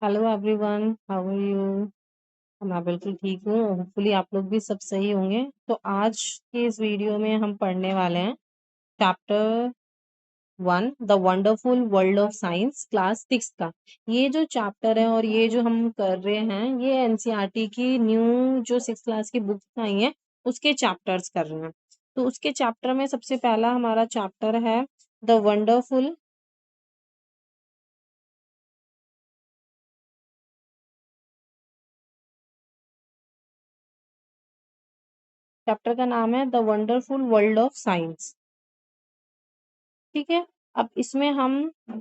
Hello everyone, how are you. मैं बिल्कुल ठीक हूँ। होपफुली आप लोग भी सब सही होंगे। तो आज के इस वीडियो में हम पढ़ने वाले हैं chapter 1 the wonderful world of science class 6 का। ये जो चैप्टर है और ये जो हम कर रहे हैं ये एनसीईआरटी की न्यू जो 6 क्लास की बुक्स आई हैं उसके चैप्टर्स कर रहे हैं। तो उसके चैप्टर में सबसे पहला हमारा चैप्टर है द वंडरफुल। चैप्टर का नाम है the wonderful world of science. ठीक है। अब इसमें हम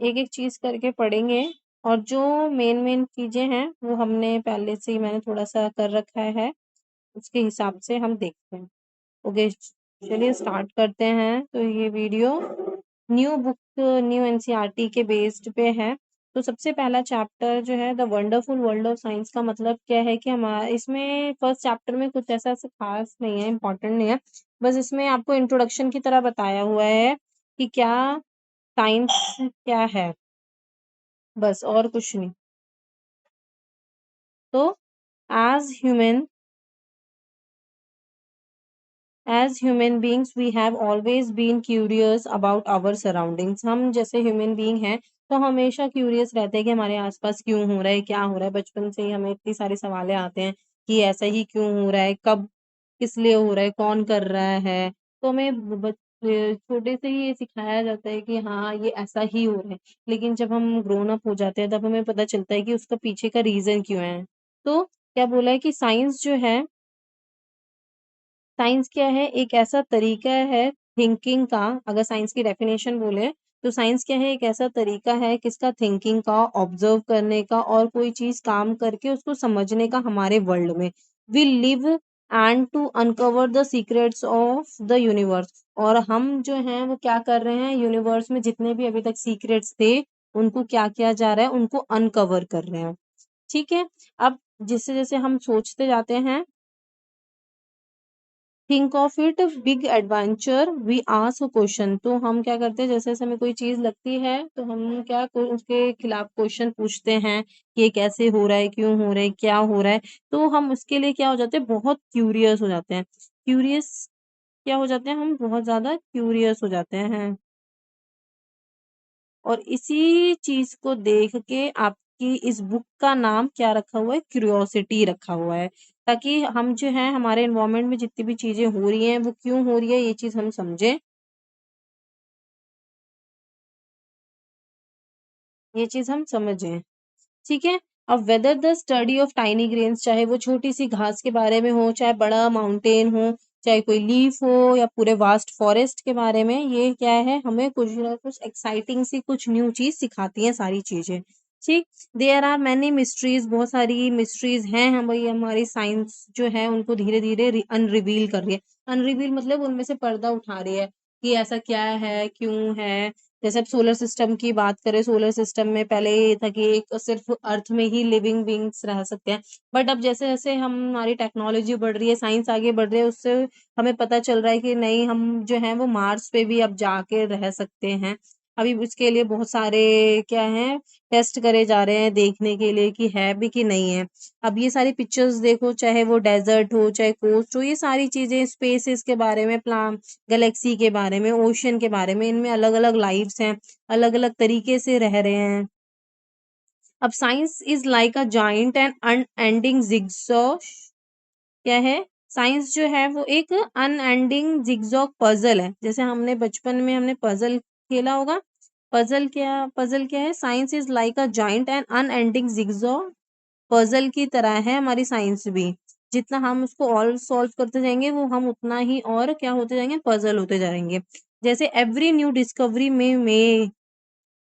एक एक चीज करके पढ़ेंगे और जो मेन मेन चीजें हैं वो हमने पहले से ही मैंने थोड़ा सा कर रखा है, उसके हिसाब से हम देखते हैं। ओके, चलिए स्टार्ट करते हैं। तो ये video new book new NCERT के बेस्ड पे है। तो सबसे पहला चैप्टर जो है the wonderful world of science का मतलब क्या है कि हमारा इसमें फर्स्ट चैप्टर में कुछ ऐसा खास नहीं है, इम्पोर्टेंट नहीं है। बस इसमें आपको इंट्रोडक्शन की तरह बताया हुआ है कि क्या साइंस क्या है, बस और कुछ नहीं। तो as human as human beings we have always been curious about our surroundings. हम जैसे ह्यूमन बींग हैं तो हमेशा क्यूरियस रहते हैं कि हमारे आसपास क्यों हो रहा है, क्या हो रहा है। बचपन से ही हमें इतनी सारे सवाल आते हैं कि ऐसा ही क्यों हो रहा है, कब, किस लिए हो रहा है, कौन कर रहा है। तो हमें छोटे से ही ये सिखाया जाता है कि हाँ ये ऐसा ही हो रहा है। लेकिन जब हम ग्रोन अप हो जाते हैं तब हमें पता चलता है कि उसका पीछे का रीजन क्यों है। तो क्या बोला है कि साइंस जो है, साइंस क्या है, एक ऐसा तरीका है थिंकिंग का। अगर साइंस की डेफिनेशन बोले तो साइंस क्या है, एक ऐसा तरीका है किसका, थिंकिंग का, ऑब्जर्व करने का और कोई चीज काम करके उसको समझने का हमारे वर्ल्ड में। We live and to uncover the secrets of the universe. और हम जो हैं वो क्या कर रहे हैं, यूनिवर्स में जितने भी अभी तक सीक्रेट्स थे उनको क्या किया जा रहा है, उनको अनकवर कर रहे हैं। ठीक है। अब जैसे जैसे हम सोचते जाते हैं, think of it big adventure we ask question. तो हम क्या करते हैं, जैसे जैसे हमें कोई चीज लगती है तो हम उसके खिलाफ क्वेश्चन पूछते हैं कि ये कैसे हो रहा है, क्यों हो रहा है, क्या हो रहा है। तो हम उसके लिए क्या हो जाते हैं, बहुत क्यूरियस हो जाते हैं। क्यूरियस क्या हो जाते हैं, हम बहुत ज्यादा क्यूरियस हो जाते हैं। और इसी चीज को देख के आपकी इस बुक का नाम क्या रखा हुआ है, क्यूरियोसिटी रखा हुआ है। ताकि हम जो है हमारे एनवायरनमेंट में जितनी भी चीजें हो रही हैं वो क्यों हो रही है ये चीज हम समझें, ये चीज हम समझें। ठीक है। अब whether the study of tiny grains, चाहे वो छोटी सी घास के बारे में हो, चाहे बड़ा माउंटेन हो, चाहे कोई लीफ हो या पूरे वास्ट फॉरेस्ट के बारे में, ये क्या है, हमें कुछ ना कुछ एक्साइटिंग सी कुछ न्यू चीज सिखाती हैं सारी चीजें। ठीक। देयर आर मैनी मिस्ट्रीज, बहुत सारी मिस्ट्रीज हैं। हम भाई हमारी साइंस जो है उनको धीरे धीरे अनरिवील कर रही है। अनरिवील मतलब उनमें से पर्दा उठा रही है कि ऐसा क्या है, क्यों है। जैसे अब सोलर सिस्टम की बात करें, सोलर सिस्टम में पहले ये था कि एक सिर्फ अर्थ में ही लिविंग बींग्स रह सकते हैं। बट अब जैसे जैसे हमारी टेक्नोलॉजी बढ़ रही है, साइंस आगे बढ़ रही है, उससे हमें पता चल रहा है कि नहीं, हम जो है वो मार्स पे भी अब जाके रह सकते हैं। अभी इसके लिए बहुत सारे क्या है, टेस्ट करे जा रहे हैं देखने के लिए कि है भी कि नहीं है। अब ये सारी पिक्चर्स देखो, चाहे वो डेजर्ट हो चाहे कोस्ट हो, ये सारी चीजें स्पेसेस के बारे में, प्लान गैलेक्सी के बारे में, ओशन के बारे में, इनमें अलग अलग लाइफ्स हैं, अलग अलग तरीके से रह रहे हैं। अब science is like a giant and unending jigsaw, क्या है, साइंस जो है वो एक अनएंडिंग जिगजॉग पजल है। जैसे हमने बचपन में हमने पजल खेला होगा। पजल क्या है, science is like a giant and unending jigsaw puzzle की तरह है हमारी साइंस भी। जितना हम उसको और सॉल्व करते जाएंगे वो हम उतना ही और क्या होते जाएंगे, पजल होते जाएंगे। जैसे एवरी न्यू डिस्कवरी में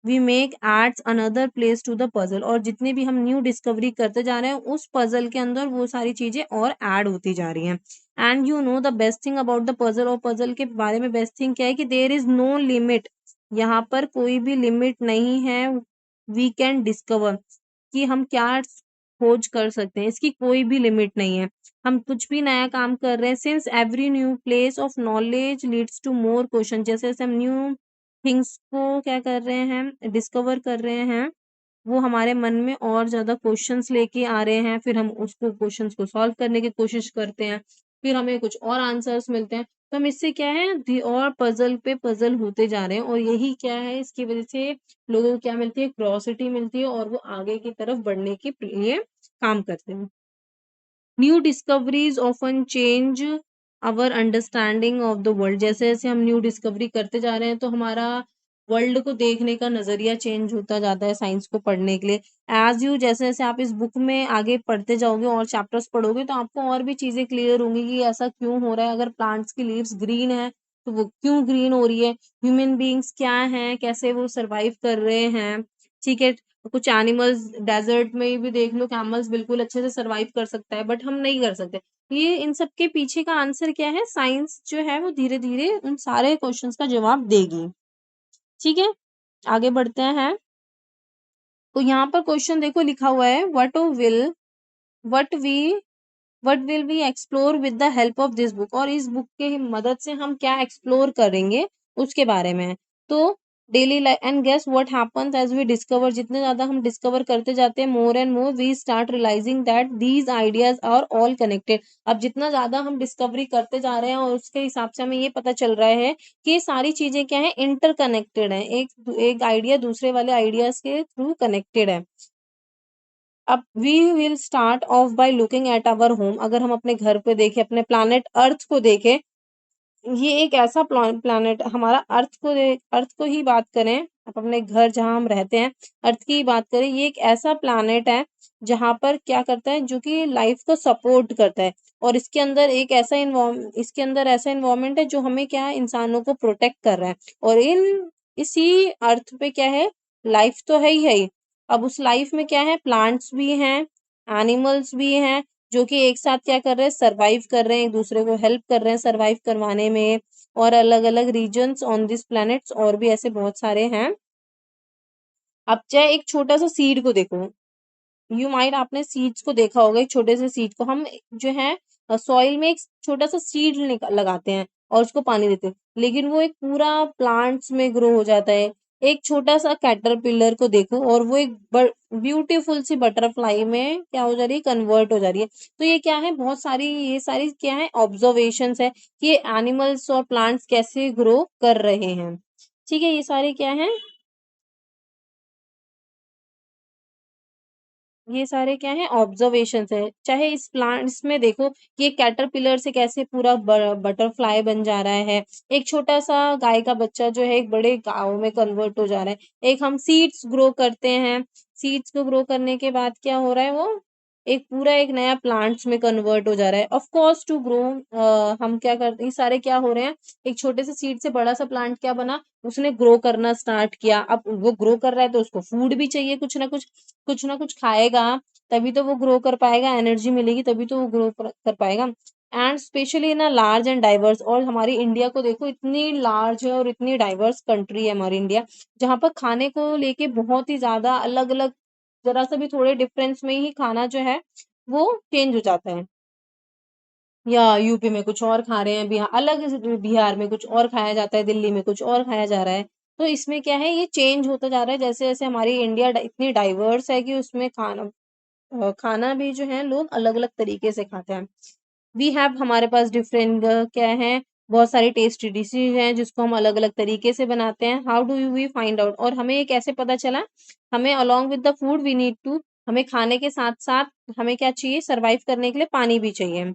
we make adds another place to the puzzle. और जितने भी हम न्यू डिस्कवरी करते जा रहे हैं उस पजल के अंदर वो सारी चीजें और ऐड होती जा रही हैं। And you know the best thing about the puzzle, और पजल के बारे में बेस्ट थिंग क्या है कि देयर इज नो लिमिट, यहाँ पर कोई भी लिमिट नहीं है। वी कैन डिस्कवर, कि हम क्या खोज कर सकते हैं, इसकी कोई भी लिमिट नहीं है। हम कुछ भी नया काम कर रहे हैं, since every new place of knowledge leads to more question. जैसे जैसे हम न्यू थिंग्स को क्या कर रहे हैं, डिस्कवर कर रहे हैं, वो हमारे मन में और ज़्यादा क्वेश्चंस लेके आ रहे हैं, फिर हम उसको क्वेश्चंस को सॉल्व करने की कोशिश करते हैं, फिर हमें कुछ और आंसर्स मिलते हैं। तो हम इससे क्या है और पज़ल पे पज़ल होते जा रहे हैं और यही क्या है इसकी वज़ह से लोगों को क्या मिलती है क्यूरोसिटी मिलती है और वो आगे की तरफ बढ़ने के लिए काम करते हैं। New discoveries often change our understanding of the world. जैसे जैसे हम न्यू डिस्कवरी करते जा रहे हैं तो हमारा वर्ल्ड को देखने का नजरिया चेंज होता जाता है साइंस को पढ़ने के लिए। एज यू जैसे जैसे आप इस बुक में आगे पढ़ते जाओगे और चैप्टर्स पढ़ोगे तो आपको और भी चीजें क्लियर होंगी कि ऐसा क्यों हो रहा है। अगर प्लांट्स की लीव्स ग्रीन है तो वो क्यों ग्रीन हो रही है, ह्यूमन बींग्स क्या हैं, कैसे वो सरवाइव कर रहे हैं। ठीक है, कुछ एनिमल्स डेजर्ट में भी देख लो, कैमल्स बिल्कुल अच्छे से सरवाइव कर सकता है बट हम नहीं कर सकते। ये इन सब के पीछे का आंसर क्या है, साइंस जो है वो धीरे धीरे उन सारे क्वेश्चंस का जवाब देगी। ठीक है, आगे बढ़ते हैं। तो यहाँ पर क्वेश्चन देखो लिखा हुआ है what we what will we explore with the help of this book. और इस बुक के मदद से हम क्या एक्सप्लोर करेंगे उसके बारे में है। तो daily life and guess what happens as we discover. जितने ज्यादा हम डिस्कवर करते जाते हैं more and more we start realizing that these ideas are all connected. अब जितना ज्यादा हम डिस्कवरी करते जा रहे हैं और उसके हिसाब से हमें ये पता चल रहा है कि ये सारी चीजें क्या है इंटरकनेक्टेड है, एक एक आइडिया दूसरे वाले आइडियाज के थ्रू कनेक्टेड है। अब we will start off by looking at our home. अगर हम अपने घर पे देखें, अपने प्लानेट अर्थ को देखें, ये एक ऐसा प्लानेट हमारा अर्थ को ही बात करें, आप अपने घर जहां हम रहते हैं अर्थ की ही बात करें, ये एक ऐसा प्लानेट है जहां पर क्या करता है जो कि लाइफ को सपोर्ट करता है और इसके अंदर ऐसा इन्वायरमेंट है जो हमें क्या है इंसानों को प्रोटेक्ट कर रहा है। और इसी अर्थ पे क्या है लाइफ तो है ही है ही। अब उस लाइफ में क्या है प्लांट्स भी हैं, एनिमल्स भी हैं जो कि एक साथ क्या कर रहे हैं सरवाइव कर रहे हैं, एक दूसरे को हेल्प कर रहे हैं सरवाइव करवाने में। और अलग अलग रीजन्स ऑन दिस प्लैनेट्स और भी ऐसे बहुत सारे हैं। अब चाहे एक छोटा सा सीड को देखो, यू माइट आपने सीड्स को देखा होगा, एक छोटे से सीड को हम जो है सॉइल में एक छोटा सा सीड लगाते हैं और उसको पानी देते हैं, लेकिन वो एक पूरा प्लांट्स में ग्रो हो जाता है। एक छोटा सा कैटरपिलर को देखो और वो एक ब्यूटीफुल सी बटरफ्लाई में क्या हो जा रही है कन्वर्ट हो जा रही है। तो ये क्या है बहुत सारी ये सारी क्या है ऑब्जर्वेशंस है कि एनिमल्स और प्लांट्स कैसे ग्रो कर रहे हैं। ठीक है, ये सारे क्या है ये सारे क्या है ऑब्जर्वेशंस है। चाहे इस प्लांट्स में देखो कि ये कैटरपिलर से कैसे पूरा बटरफ्लाई बन जा रहा है, एक छोटा सा गाय का बच्चा जो है एक बड़े गाँव में कन्वर्ट हो जा रहा है, एक हम सीड्स ग्रो करते हैं, सीड्स को ग्रो करने के बाद क्या हो रहा है वो एक पूरा एक नया प्लांट्स में कन्वर्ट हो जा रहा है। ऑफ कोर्स टू ग्रो हम क्या करते हैं ये सारे क्या हो रहे हैं एक छोटे से सीड से बड़ा सा प्लांट क्या बना, उसने ग्रो करना स्टार्ट किया। अब वो ग्रो कर रहा है तो उसको फूड भी चाहिए, कुछ ना कुछ खाएगा तभी तो वो ग्रो कर पाएगा, एनर्जी मिलेगी तभी तो वो ग्रो कर पाएगा। And specially in a large and diverse. और हमारी इंडिया को देखो इतनी लार्ज है और इतनी डाइवर्स कंट्री है हमारी इंडिया, जहाँ पर खाने को लेके बहुत ही ज्यादा अलग अलग, जरा सा भी थोड़े डिफरेंस में ही खाना जो है वो चेंज हो जाता है। या यूपी में कुछ और खा रहे हैं, बिहार में कुछ और खाया जाता है, दिल्ली में कुछ और खाया जा रहा है। तो इसमें क्या है ये चेंज होता जा रहा है जैसे जैसे हमारी इंडिया इतनी डाइवर्स है कि उसमें खाना भी जो है लोग अलग अलग तरीके से खाते हैं। वी हैव हमारे पास डिफरेंट क्या है बहुत सारी टेस्टी डिशेज हैं जिसको हम अलग अलग तरीके से बनाते हैं। How do you we find out, और हमें ये कैसे पता चला, हमें along with the food we need to, हमें खाने के साथ साथ हमें क्या चाहिए सर्वाइव करने के लिए पानी भी चाहिए।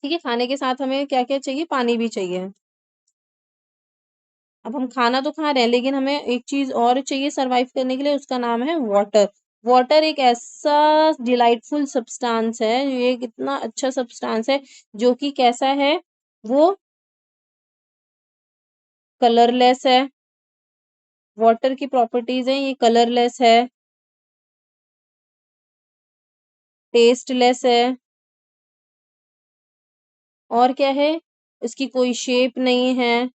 ठीक है, खाने के साथ हमें क्या क्या चाहिए पानी भी चाहिए। अब हम खाना तो खा रहे हैं लेकिन हमें एक चीज और चाहिए सरवाइव करने के लिए, उसका नाम है वाटर। वाटर एक ऐसा डिलाइटफुल सब्सटेंस है, ये एक इतना अच्छा सब्सटेंस है जो कि कैसा है वो कलरलेस है। वाटर की प्रॉपर्टीज है ये कलरलेस है, टेस्टलेस है, और क्या है इसकी कोई शेप नहीं है,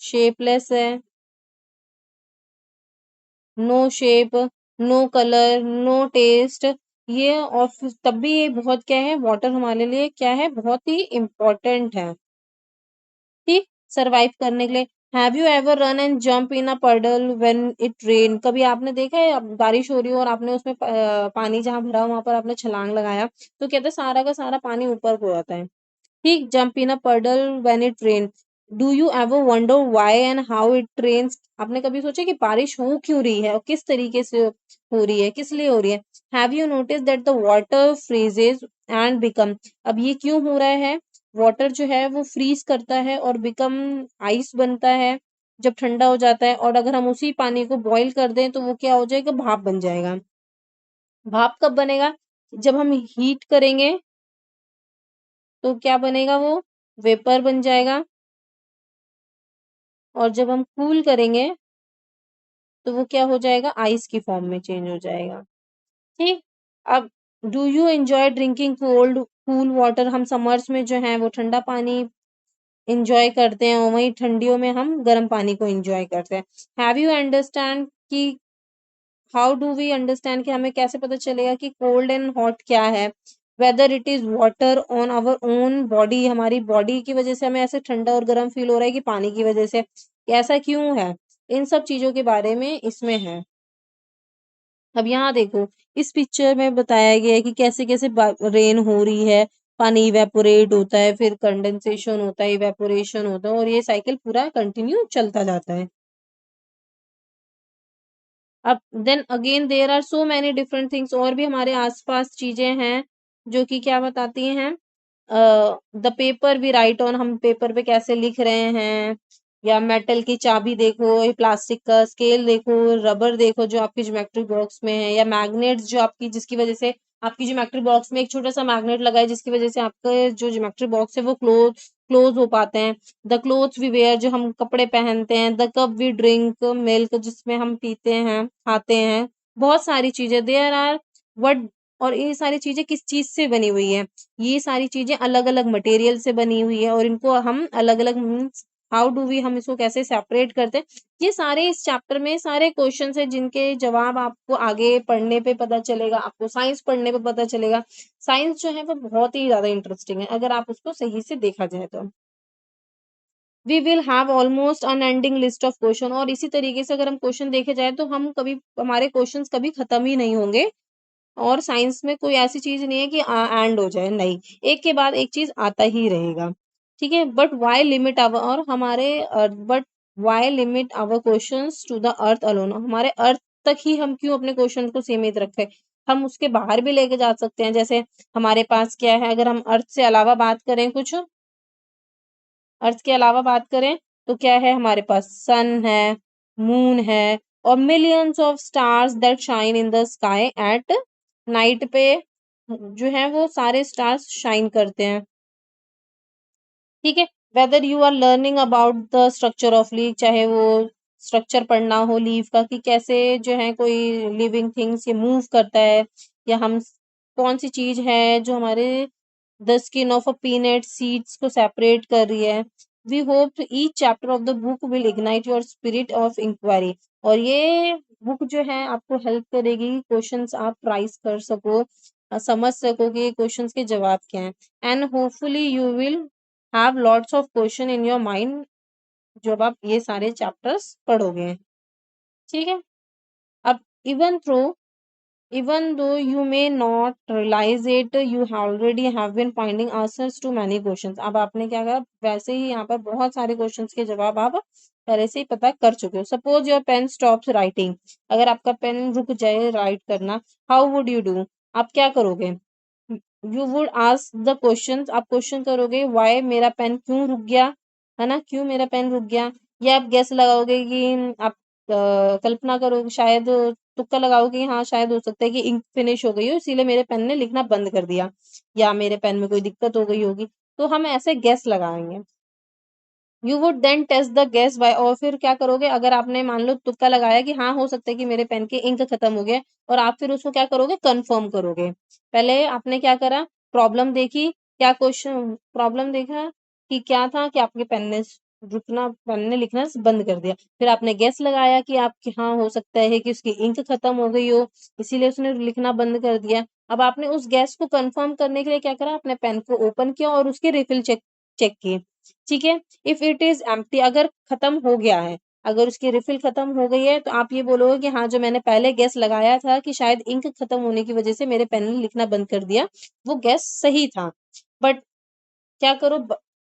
शेपलेस है, no shape, no colour, no taste. ये और तब भी ये बहुत क्या है वाटर हमारे लिए क्या है बहुत ही इम्पोर्टेंट है ठीक सरवाइव करने के लिए। Have you ever run and jump in a puddle when it rain? कभी आपने देखा है अब बारिश हो रही हो और आपने उसमें पानी जहाँ भरा हो वहां पर आपने छलांग लगाया, तो कहते हैं सारा का सारा पानी ऊपर को आता है। ठीक, jump in a puddle when it rain. Do you ever wonder why and how it rains? आपने कभी सोचा कि बारिश हो क्यों रही है और किस तरीके से हो रही है, किस लिए हो रही है? Have you notice that the water फ्रीजेज and become? अब ये क्यों हो रहा है? वाटर जो है वो फ्रीज करता है और बिकम आइस बनता है जब ठंडा हो जाता है, और अगर हम उसी पानी को बॉईल कर दें तो वो क्या हो जाएगा? भाप बन जाएगा। भाप कब बनेगा? जब हम हीट करेंगे तो क्या बनेगा? वो वेपर बन जाएगा, और जब हम कूल करेंगे तो वो क्या हो जाएगा? आइस की फॉर्म में चेंज हो जाएगा। ठीक। अब do you enjoy drinking cold cool water? हम समर्स में जो है वो ठंडा पानी एंजॉय करते हैं और वहीं ठंडियों में हम गर्म पानी को एंजॉय करते हैं। हैव यू अंडरस्टैंड कि हाउ डू वी अंडरस्टैंड कि हमें कैसे पता चलेगा कि कोल्ड एंड हॉट क्या है? Whether it is water on our own body, हमारी बॉडी की वजह से हमें ऐसे ठंडा और गर्म फील हो रहा है कि पानी की वजह से, ऐसा क्यों है? इन सब चीजों के बारे में इसमें है। अब यहाँ देखो, इस पिक्चर में बताया गया है कि कैसे कैसे रेन हो रही है, पानी इवेपोरेट होता है, फिर कंडेंसेशन होता है, इवेपोरेशन होता है, और ये साइकिल पूरा कंटिन्यू चलता जाता है। अब then again there are so many different things, और भी हमारे आसपास चीजें हैं जो कि क्या बताती हैं? The paper we write on, हम पेपर पे कैसे लिख रहे हैं, या मेटल की चाबी देखो, ये प्लास्टिक का स्केल देखो, रबर देखो जो आपकी ज्योमेट्री बॉक्स में है, या मैग्नेट्स जो आपकी, जिसकी वजह से आपकी ज्योमेट्री बॉक्स में एक छोटा सा मैग्नेट लगा है जिसकी वजह से आपका जो ज्योमेट्री बॉक्स है वो क्लोज हो पाते हैं। द क्लोथ्स वी वेयर, जो हम कपड़े पहनते हैं। The cup we drink milk, जिसमें हम पीते हैं, खाते हैं। बहुत सारी चीजें देयर आर वट, और ये सारी चीजें किस चीज से बनी हुई है? ये सारी चीजें अलग अलग मटेरियल से बनी हुई है, और इनको हम अलग अलग मीन्स हाउ डू वी, हम इसको कैसे सेपरेट करते हैं? ये सारे इस चैप्टर में सारे क्वेश्चंस है जिनके जवाब आपको आगे पढ़ने पे पता चलेगा, आपको साइंस पढ़ने पे पता चलेगा। साइंस जो है वो बहुत ही ज्यादा इंटरेस्टिंग है अगर आप उसको सही से देखा जाए तो। We will have almost unending list of question, और इसी तरीके से अगर हम क्वेश्चन देखे जाए तो हम कभी, हमारे क्वेश्चंस कभी खत्म ही नहीं होंगे। और साइंस में कोई ऐसी चीज नहीं है कि एंड हो जाए, नहीं, एक के बाद एक चीज आता ही रहेगा। ठीक है, बट वाई लिमिट आवर, और हमारे but why limit our questions to the earth alone, हमारे अर्थ तक ही हम क्यों अपने क्वेश्चन को सीमित रखें? हम उसके बाहर भी लेके जा सकते हैं। जैसे हमारे पास क्या है, अगर हम अर्थ से अलावा बात करें, कुछ अर्थ के अलावा बात करें तो क्या है हमारे पास? सन है, मून है, और millions of stars that shine in the sky at night पे, जो है वो सारे स्टार्स शाइन करते हैं। ठीक है, whether you are learning about the structure of leave, चाहे वो स्ट्रक्चर पढ़ना हो लीव का कि कैसे जो है कोई लिविंग थिंग्स ये मूव करता है, या हम कौन सी चीज है जो हमारे the skin of a peanut seeds को सेपरेट कर रही है। We hope each chapter of the book will ignite your spirit of inquiry, और ये बुक जो है आपको हेल्प करेगी, क्वेश्चंस आप राइज कर सको, समझ सको कि क्वेश्चंस के जवाब क्या हैं, and hopefully you will have lots of question in your mind जब आप ये सारे चैप्टर्स पढ़ोगे। ठीक है, अब even though, even though you may not realize it, you already have been finding answers to many questions। अब आपने क्या करा, वैसे ही यहाँ पर बहुत सारे क्वेश्चंस के जवाब आप पहले से ही पता कर चुके हो। Suppose your pen stops writing, अगर आपका पेन रुक जाए राइट करना, हाउ वुड यू डू? आप क्या करोगे? You would ask the question, आप क्वेश्चन करोगे वाई, मेरा पेन क्यों रुक गया, है ना, क्यों मेरा पेन रुक गया? या आप गेस लगाओगे कि आप कल्पना करोगे, शायद तुक्का लगाओगे कि हाँ शायद हो सकता है कि इंक फिनिश हो गई हो इसीलिए मेरे पेन ने लिखना बंद कर दिया, या मेरे पेन में कोई दिक्कत हो गई होगी, तो हम ऐसे गेस लगाएंगे। You would then test the guess by, और फिर क्या करोगे, अगर आपने मान लो तुक्का लगाया कि हाँ हो सकता है कि मेरे पेन के इंक खत्म हो गया, और आप फिर उसको क्या करोगे, कंफर्म करोगे। पहले आपने क्या करा, प्रॉब्लम देखी, क्या क्वेश्चन प्रॉब्लम देखा कि क्या था कि आपके पेन ने रुकना, पेन ने लिखना बंद कर दिया, फिर आपने गेस लगाया कि आप हाँ हो सकता है कि उसकी इंक खत्म हो गई हो इसीलिए उसने लिखना बंद कर दिया। अब आपने उस गैस को कंफर्म करने के लिए क्या करा, अपने पेन को ओपन किया और उसकी रिफिल चेक चेक की। ठीक है। इफ इट इज एम्प्टी, अगर खत्म हो गया है, अगर उसकी रिफिल खत्म हो गई है, तो आप ये बोलोगे कि हाँ, जो मैंने पहले गेस लगाया था कि शायद इंक खत्म होने की वजह से मेरे पेन ने लिखना बंद कर दिया, वो गेस सही था। बट क्या करो,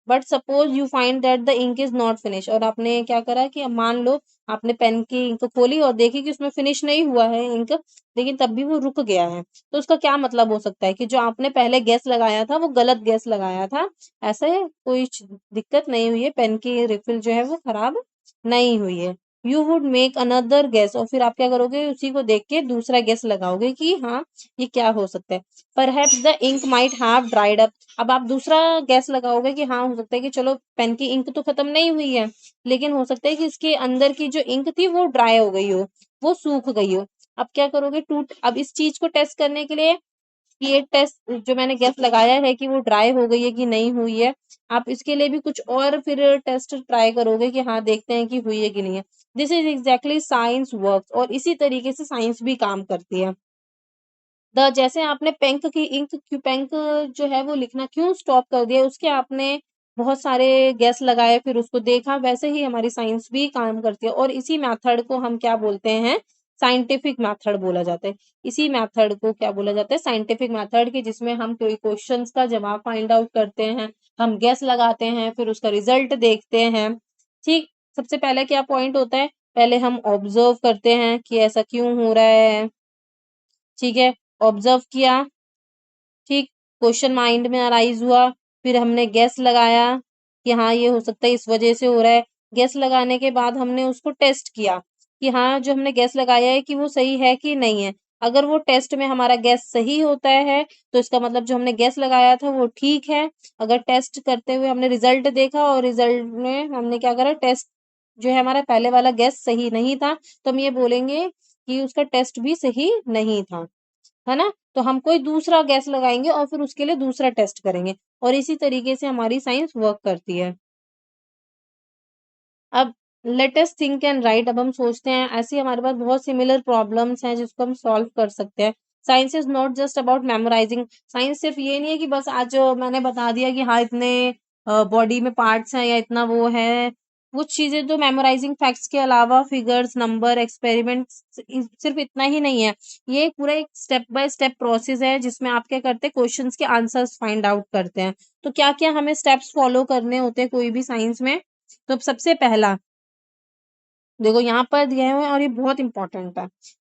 but suppose you find that the ink is not finish, और आपने क्या करा कि अब मान लो आपने पेन की इंक खोली और देखी कि उसमें फिनिश नहीं हुआ है इंक, लेकिन तब भी वो रुक गया है, तो उसका क्या मतलब हो सकता है कि जो आपने पहले गैस लगाया था वो गलत गैस लगाया था। ऐसा है, कोई दिक्कत नहीं हुई है, पेन की रिफिल जो है वो खराब नहीं हुई है। You would make another gas, और फिर आप क्या करोगे, उसी को देख के दूसरा गैस लगाओगे कि हाँ, ये क्या हो सकता है। Perhaps the ink might have dried up, अब आप दूसरा गैस लगाओगे कि हाँ, हो सकता है कि चलो पेन की इंक तो खत्म नहीं हुई है, लेकिन हो सकता है कि इसके अंदर की जो इंक थी वो ड्राई हो गई हो, वो सूख गई हो। अब क्या करोगे, अब इस चीज को टेस्ट करने के लिए कि ये टेस्ट जो मैंने गैस लगाया है कि वो ड्राई हो गई है कि नहीं हुई है, आप इसके लिए भी कुछ और फिर टेस्ट ट्राई करोगे कि हाँ, देखते हैं कि हुई है कि नहीं है। This is exactly science works, और इसी तरीके से साइंस भी काम करती है। जैसे आपने पेंक जो है वो लिखना क्यों स्टॉप कर दिया, उसके आपने बहुत सारे गैस लगाए फिर उसको देखा, वैसे ही हमारी साइंस भी काम करती है, और इसी मेथड को हम क्या बोलते हैं, साइंटिफिक मेथड बोला जाता है। इसी मेथड को क्या बोला जाता है, साइंटिफिक मेथड, के जिसमें हम कोई क्वेश्चंस का जवाब फाइंड आउट करते हैं, हम गैस लगाते हैं, फिर उसका रिजल्ट देखते हैं। ठीक, सबसे पहले क्या पॉइंट होता है, पहले हम ऑब्जर्व करते हैं कि ऐसा क्यों हो रहा है। ठीक है, ऑब्जर्व किया, ठीक, क्वेश्चन माइंड में अराइज हुआ, फिर हमने गेस लगाया कि हाँ, ये हो सकता है इस वजह से हो रहा है। गेस लगाने के बाद हमने उसको टेस्ट किया कि हाँ, जो हमने गेस लगाया है कि वो सही है कि नहीं है। अगर वो टेस्ट में हमारा गेस सही होता है, तो इसका मतलब जो हमने गेस लगाया था वो ठीक है। अगर टेस्ट करते हुए हमने रिजल्ट देखा और रिजल्ट में हमने क्या करा, टेस्ट जो है हमारा पहले वाला गेस सही नहीं था, तो हम ये बोलेंगे कि उसका टेस्ट भी सही नहीं था, है ना? तो हम कोई दूसरा गैस लगाएँगे और फिर उसके लिए दूसरा टेस्ट करेंगे, और इसी तरीके से हमारी साइंस वर्क करती है। अब late us think and write, अब हम सोचते हैं, ऐसी हमारे पास बहुत सिमिलर प्रॉब्लम्स हैं जिसको हम सॉल्व कर सकते हैं। Science is not just about memorising, science सिर्फ ये नहीं है कि बस आज मैंने बता दिया कि हाँ, इतने बॉडी में पार्ट्स हैं या इतना वो है। कुछ चीज़ें तो मेमोराइजिंग फैक्ट्स के अलावा फिगर्स, नंबर, एक्सपेरिमेंट्स सिर्फ इतना ही नहीं है। ये पूरा एक स्टेप बाय स्टेप प्रोसेस है जिसमें आप क्या करते हैं, क्वेश्चंस के आंसर्स फाइंड आउट करते हैं। तो क्या-क्या हमें स्टेप्स फॉलो करने होते हैं कोई भी साइंस में? तो सबसे पहला, देखो यहाँ पर दिए हुए हैं और ये बहुत इंपॉर्टेंट है।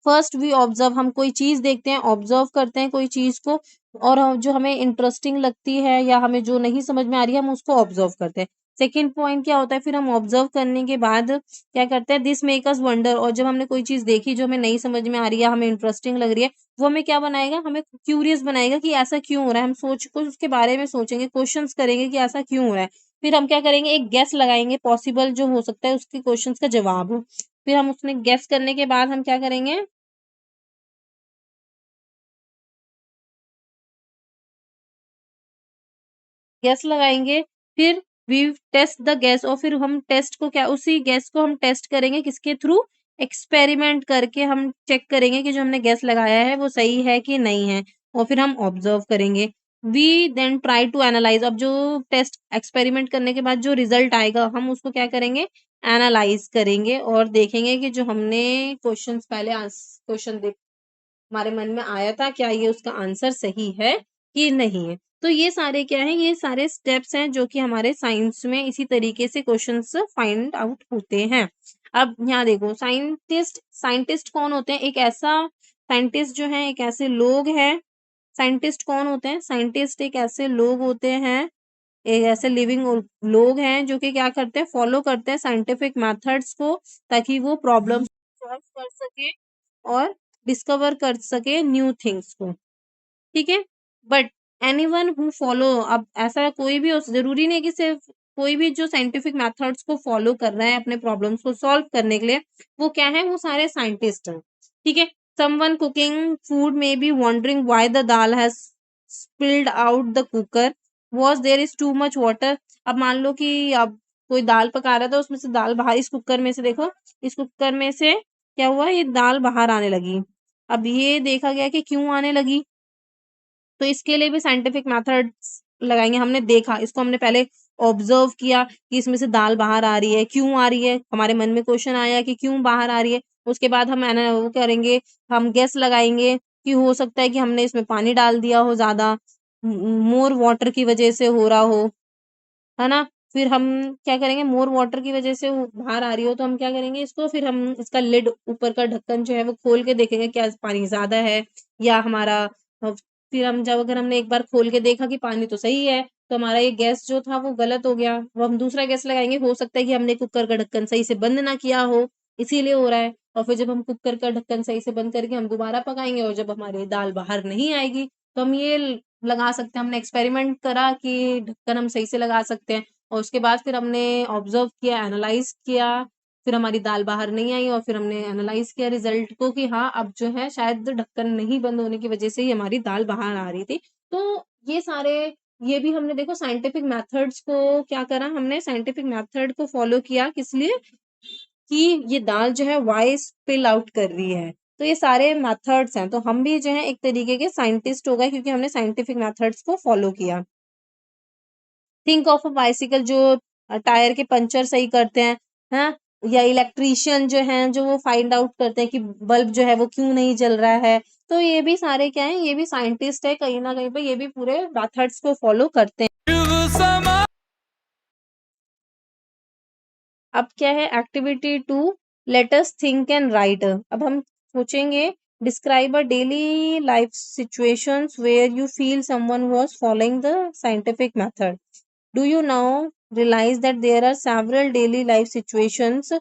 फर्स्ट वी ऑब्जर्व, हम कोई चीज़ देखते हैं, ऑब्जर्व करते हैं कोई चीज़ को, और जो हमें इंटरेस्टिंग लगती है या हमें जो नहीं समझ में आ रही है, हम उसको ऑब्जर्व करते हैं। सेकंड पॉइंट क्या होता है, फिर हम ऑब्जर्व करने के बाद क्या करते हैं, दिस मेक अस वंडर, और जब हमने कोई चीज़ देखी जो हमें नहीं समझ में आ रही है, हमें इंटरेस्टिंग लग रही है, वो हमें क्या बनाएगा, हमें क्यूरियस बनाएगा कि ऐसा क्यों हो रहा है। हम सोच कुछ उसके बारे में सोचेंगे, क्वेश्चंस करेंगे कि ऐसा क्यों हो रहा है। फिर हम क्या करेंगे, एक गेस लगाएँगे, पॉसिबल जो हो सकता है उसके क्वेश्चंस का जवाब हो। फिर हम उसमें गेस करने के बाद हम क्या करेंगे, गेस लगाएँगे, फिर वी टेस्ट द गेस, और फिर हम टेस्ट को क्या, उसी गेस को हम टेस्ट करेंगे किसके थ्रू? एक्सपेरिमेंट करके हम चेक करेंगे कि जो हमने गेस लगाया है वो सही है कि नहीं है, और फिर हम ऑब्जर्व करेंगे। We then try to analyse, अब जो टेस्ट एक्सपेरिमेंट करने के बाद जो रिज़ल्ट आएगा, हम उसको क्या करेंगे? एनालाइज़ करेंगे और देखेंगे कि जो हमने क्वेश्चन्स पहले क्वेश्चन हमारे मन में आया था, क्या ये उसका आंसर सही है कि नहीं है। तो ये सारे क्या हैं, ये सारे स्टेप्स हैं जो कि हमारे साइंस में इसी तरीके से क्वेश्चंस फाइंड आउट होते हैं। अब यहाँ देखो, साइंटिस्ट साइंटिस्ट कौन होते हैं? एक ऐसा साइंटिस्ट जो है, एक ऐसे लोग हैं, साइंटिस्ट कौन होते हैं? साइंटिस्ट एक ऐसे लोग होते हैं, एक ऐसे लिविंग लोग हैं जो कि क्या करते हैं, फॉलो करते हैं साइंटिफिक मेथड्स को, ताकि वो प्रॉब्लम सॉल्व कर सके और डिस्कवर कर सके न्यू थिंग्स को, ठीक है? बट एनीवन हू फॉलो, अब ऐसा कोई भी हो, ज़रूरी नहीं है कि सिर्फ़ कोई भी जो साइंटिफिक मेथड्स को फॉलो कर रहा है अपने प्रॉब्लम्स को सॉल्व करने के लिए, वो क्या है? वो सारे साइंटिस्ट हैं, ठीक है? Someone cooking food may be wondering why the dal has spilled out the cooker, was there is too much water. अब मान लो कि अब कोई दाल पका रहा था, उसमें से दाल बाहर, इस कुकर में से देखो, इस कुकर में से क्या हुआ, ये दाल बाहर आने लगी। अब ये देखा गया कि क्यों आने लगी, तो इसके लिए भी साइंटिफिक मेथड्स लगाएँगे। हमने देखा, इसको हमने पहले ऑब्जर्व किया कि इसमें से दाल बाहर आ रही है, क्यों आ रही है? हमारे मन में क्वेश्चन आया कि क्यों बाहर आ रही है? उसके बाद हम वो करेंगे, हम गेस लगाएँगे कि हो सकता है कि हमने इसमें पानी डाल दिया हो ज़्यादा, मोर वाटर की वजह से हो रहा हो, है ना? फिर हम क्या करेंगे, मोर वाटर की वजह से वो बाहर आ रही हो तो हम क्या करेंगे इसको, फिर हम इसका लिड, ऊपर का ढक्कन जो है वो खोल के देखेंगे क्या पानी ज़्यादा है या हमारा फिर हम जब अगर हमने एक बार खोल के देखा कि पानी तो सही है, तो हमारा ये गैस जो था वो गलत हो गया। अब हम दूसरा गैस लगाएँगे, हो सकता है कि हमने कुकर का ढक्कन सही से बंद ना किया हो, इसीलिए हो रहा है। और फिर जब हम कुकर का ढक्कन सही से बंद करके हम दोबारा पकाएँगे और जब हमारी दाल बाहर नहीं आएगी, तो हम ये लगा सकते हैं, हमने एक्सपेरिमेंट करा कि ढक्कन हम सही से लगा सकते हैं। और उसके बाद फिर हमने ऑब्जर्व किया, एनालाइज़ किया, फिर हमारी दाल बाहर नहीं आई और फिर हमने एनालाइज़ किया रिज़ल्ट को कि हाँ, अब जो है शायद ढक्कन नहीं बंद होने की वज़ह से ही हमारी दाल बाहर आ रही थी। तो ये सारे, ये भी हमने देखो साइंटिफिक मेथड्स को क्या करा, हमने साइंटिफिक मेथड को फ़ॉलो किया, किस लिए? कि ये दाल जो है व्हाई स्पिल आउट कर रही है। तो ये सारे मेथड्स हैं, तो हम भी जो है एक तरीके के साइंटिस्ट हो गए क्योंकि हमने साइंटिफिक मेथड्स को फ़ॉलो किया। थिंक ऑफ अ बाइसिकल जो टायर के पंचर सही करते हैं, हाँ? या इलेक्ट्रीशियन जो हैं, जो वो फाइंड आउट करते हैं कि बल्ब जो है वो क्यों नहीं जल रहा है। तो ये भी सारे क्या हैं, ये भी साइंटिस्ट है कहीं न कहीं पे, ये भी पूरे मेथड्स को फ़ॉलो करते हैं। अब क्या है activity 2, let us think and write. अब हम सोचेंगे, describe a daily life situations where you feel someone was following the scientific method. Do you now realize that there are several daily life situations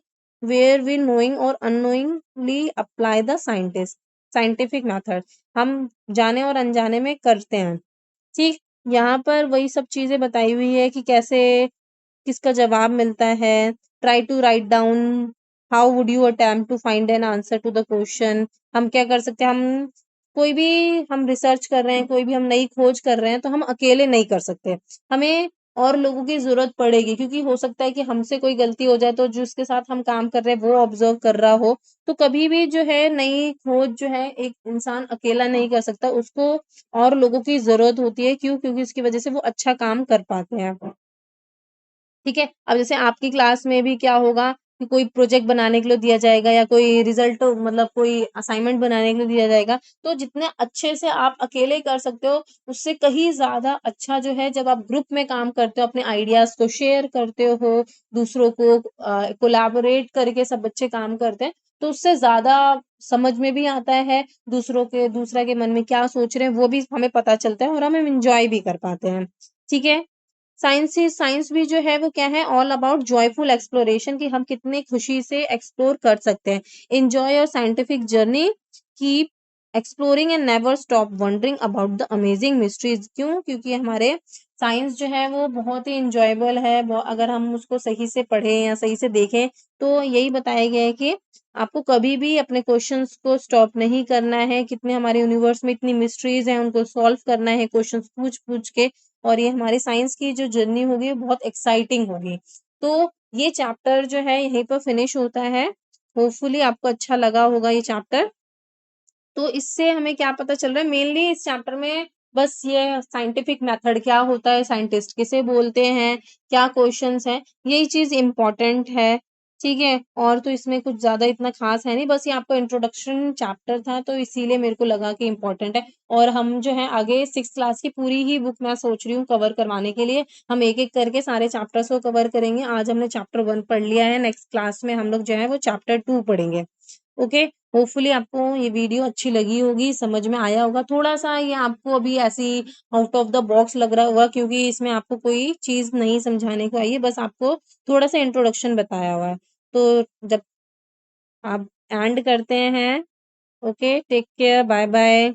where we knowing or unknowingly apply the scientific method? हम जाने और अनजाने में करते हैं। ठीक, यहाँ पर वही सब चीज़ें बताई हुई है कि कैसे किसका जवाब मिलता है। Try to write down how would you attempt to find an answer to the question. हम क्या कर सकते हैं, हम कोई भी हम रिसर्च कर रहे हैं, कोई भी हम नई खोज कर रहे हैं, तो हम अकेले नहीं कर सकते। हमें और लोगों की ज़रूरत पड़ेगी क्योंकि हो सकता है कि हमसे कोई गलती हो जाए तो जिसके साथ हम काम कर रहे हैं वो ऑब्ज़र्व कर रहा हो। तो कभी भी जो है नई खोज जो है एक इंसान अकेला नहीं कर सकता, उसको और लोगों की ज़रूरत होती है। क्यों? क्योंकि उसकी वज़ह से वो अच्छा काम कर पाते हैं। ठीक है? अब जैसे आपकी क्लास में भी क्या होगा कि कोई प्रोजेक्ट बनाने के लिए दिया जाएगा या कोई रिज़ल्ट मतलब कोई असाइनमेंट बनाने के लिए दिया जाएगा, तो जितने अच्छे से आप अकेले कर सकते हो, उससे कहीं ज़्यादा अच्छा जो है जब आप ग्रुप में काम करते हो, अपने आइडियाज़ को शेयर करते हो, दूसरों को कोलैबोरेट करके सब बच्चे काम करते हैं, तो उससे ज़्यादा समझ में भी आता है, दूसरा के मन में क्या सोच रहे हैं, वो भी हमें पता चलता है और हम एन्जॉय भी कर पाते हैं। ठीक है? साइंस भी जो है वो क्या है, ऑल अबाउट जॉयफुल एक्सप्लोरेशन कि हम कितने खुशी से एक्सप्लोर कर सकते हैं। Enjoy your scientific journey, keep exploring and never stop wondering about the amazing mysteries. क्यों? क्योंकि हमारे साइंस जो है वो बहुत ही एन्जॉयबल है। अगर हम उसको सही से पढ़ें या सही से देखें, तो यही बताया गया है कि आपको कभी भी अपने क्वेश्चंस को स्टॉप नहीं करना है। कितने हमारे यूनिवर्स में इतनी मिस्ट्रीज़ हैं, उनको सॉल्व करना है क्वेश्चंस पूछ-पूछ के। और ये हमारी साइंस की जो जर्नी होगी वो बहुत एक्साइटिंग होगी। तो ये चैप्टर जो है यहीं पर फिनिश होता है। होपफुली आपको अच्छा लगा होगा ये चैप्टर। तो इससे हमें क्या पता चल रहा है, मेनली इस चैप्टर में बस ये साइंटिफिक मेथड क्या होता है, साइंटिस्ट किसे बोलते हैं, क्या क्वेश्चंस हैं, यही चीज़ इम्पोर्टेंट है, ठीक है? और तो इसमें कुछ ज़्यादा इतना ख़ास है नहीं, बस ये आपका इंट्रोडक्शन चैप्टर था तो इसीलिए मेरे को लगा कि इम्पोर्टेंट है। और हम जो है आगे 6th क्लास की पूरी ही बुक मैं सोच रही हूँ कवर करवाने के लिए। हम एक-एक करके सारे चैप्टर्स को कवर करेंगे। आज हमने चैप्टर 1 पढ़ लिया है, नेक्स्ट क्लास में हम लोग जो है वो चैप्टर 2 पढ़ेंगे। ओके? होपफुली आपको ये वीडियो अच्छी लगी होगी, समझ में आया होगा। थोड़ा-सा ये आपको अभी ऐसी आउट ऑफ द बॉक्स लग रहा होगा क्योंकि इसमें आपको कोई चीज़ नहीं समझाने को आई है, बस आपको थोड़ा-सा इंट्रोडक्शन बताया हुआ है। तो जब आप एंड करते हैं, ओके, टेक केयर, बाय-बाय।